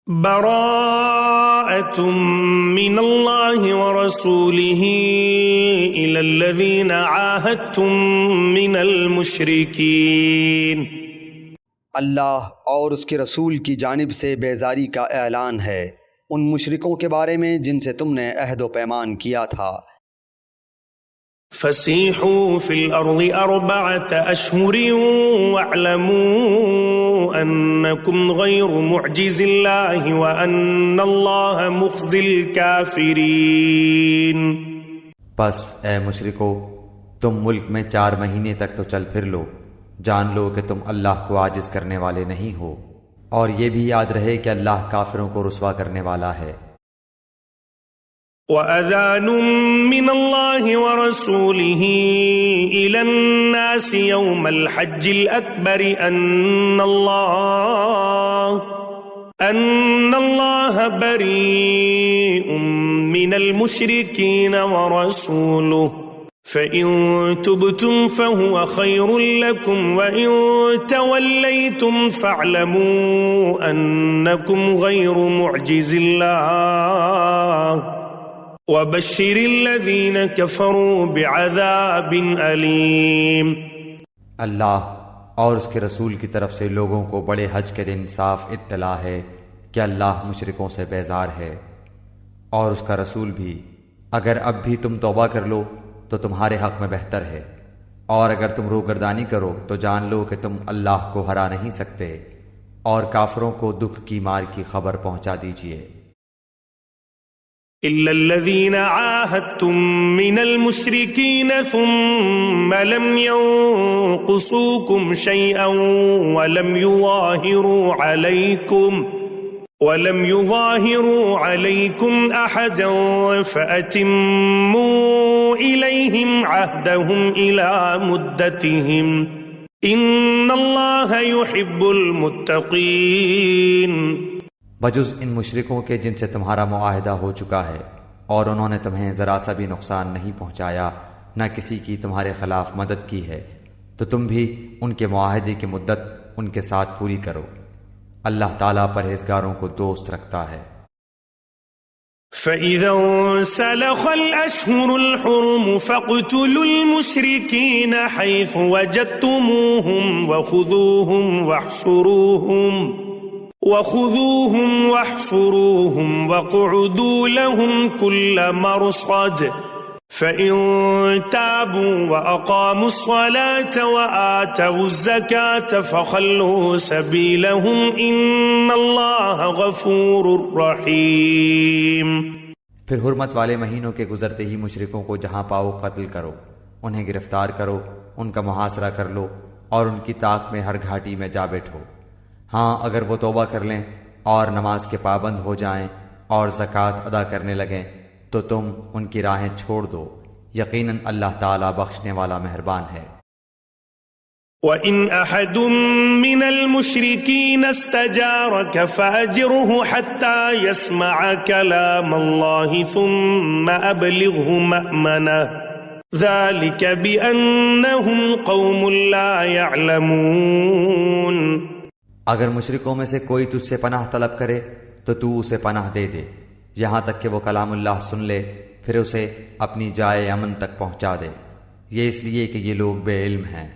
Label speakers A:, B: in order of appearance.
A: براءة من الله ورسوله إلى الذين عاهدتم من المشركين۔
B: اللہ اور اس کے رسول کی جانب سے بیزاری کا اعلان ہے ان مشرکوں کے بارے میں جن سے تم نے عہد و پیمان کیا تھا۔
A: فسیحوا فی الارض 4 اشہر واعلموا انکم غیر معجز اللہ وان اللہ مخزی الکافرین۔
C: پس اے مشرکو تم ملک میں 4 مہینے تک تو چل پھر لو، جان لو کہ تم اللہ کو عاجز کرنے والے نہیں ہو، اور یہ بھی یاد رہے کہ اللہ کافروں کو رسوا کرنے والا ہے۔
A: وَأَذَانٌ مِّنَ اللَّهِ وَرَسُولِهِ إِلَى النَّاسِ يَوْمَ الْحَجِّ الْأَكْبَرِ أَنَّ اللَّهَ بَرِيءٌ مِّنَ الْمُشْرِكِينَ وَرَسُولُهُ فَإِن تُبْتُمْ فَهُوَ خَيْرٌ لَكُمْ وَإِن تَوَلَّيْتُمْ فَاعْلَمُوا أَنَّكُمْ غَيْرُ مُعْجِزِ اللَّهِ وَبَشِّرِ الَّذِينَ كَفَرُوا بِعَذَابٍ أَلِيمٍ۔
C: اللہ اور اس کے رسول کی طرف سے لوگوں کو بڑے حج کے دن صاف اطلاع ہے کہ اللہ مشرکوں سے بیزار ہے، اور اس کا رسول بھی۔ اگر اب بھی تم توبہ کر لو تو تمہارے حق میں بہتر ہے، اور اگر تم روگردانی کرو تو جان لو کہ تم اللہ کو ہرا نہیں سکتے، اور کافروں کو دکھ کی مار کی خبر پہنچا دیجیے۔
A: إِلَّا الَّذِينَ عَاهَدتُّم مِّنَ الْمُشْرِكِينَ ثُمَّ لَمْ يَنقُصُوكُمْ شَيْئًا وَلَمْ يُظَاهِرُوا عَلَيْكُمْ أَحَدًا فَأَتِمُّوا إِلَيْهِمْ عَهْدَهُمْ إِلَى مُدَّتِهِمْ إِنَّ اللَّهَ يُحِبُّ الْمُتَّقِينَ۔
C: بجز ان مشرکوں کے جن سے تمہارا معاہدہ ہو چکا ہے اور انہوں نے تمہیں ذرا سا بھی نقصان نہیں پہنچایا، نہ کسی کی تمہارے خلاف مدد کی ہے، تو تم بھی ان کے معاہدے کی مدت ان کے ساتھ پوری کرو۔ اللہ تعالیٰ پرہیزگاروں کو دوست رکھتا ہے۔
A: فَإِذَا انسَلَخَ الْأَشْهُرُ الْحُرُمُ فَاقْتُلُوا الْمُشْرِكِينَ حَيْثُ وَجَدتُّمُوهُمْ وَخُذُوهُمْ وَاحْصُرُوهُمْ وَاقْعُدُوا لَهُمْ كُلَّ مَرْصَدٍ فَإِن تَابُوا وَأَقَامُوا الصَّلَاةَ وَآتَوُا الزَّكَاةَ فَخَلُّوا سَبِيلَهُمْ إِنَّ اللَّهَ غَفُورٌ رَّحِيمٌ۔
C: پھر حرمت والے مہینوں کے گزرتے ہی مشرکوں کو جہاں پاؤ قتل کرو، انہیں گرفتار کرو، ان کا محاصرہ کر لو، اور ان کی طاق میں ہر گھاٹی میں جا بیٹھو۔ ہاں اگر وہ توبہ کر لیں اور نماز کے پابند ہو جائیں اور زکوٰۃ ادا کرنے لگیں تو تم ان کی راہیں چھوڑ دو، یقیناً اللہ تعالیٰ بخشنے والا مہربان ہے۔
A: وَإِنْ أَحَدٌ مِّنَ الْمُشْرِكِينَ اسْتَجَارَكَ فَأَجِرْهُ حَتَّى يَسْمَعَ كَلَامَ اللَّهِ ثُمَّ أَبْلِغْهُ مَأْمَنَهُ ذَلِكَ بِأَنَّهُمْ قَوْمٌ لَّا يَعْلَمُونَ۔
C: اگر مشرکوں میں سے کوئی تجھ سے پناہ طلب کرے تو تو اسے پناہ دے دے، یہاں تک کہ وہ کلام اللہ سن لے، پھر اسے اپنی جائے امن تک پہنچا دے، یہ اس لیے کہ یہ لوگ بے علم ہیں۔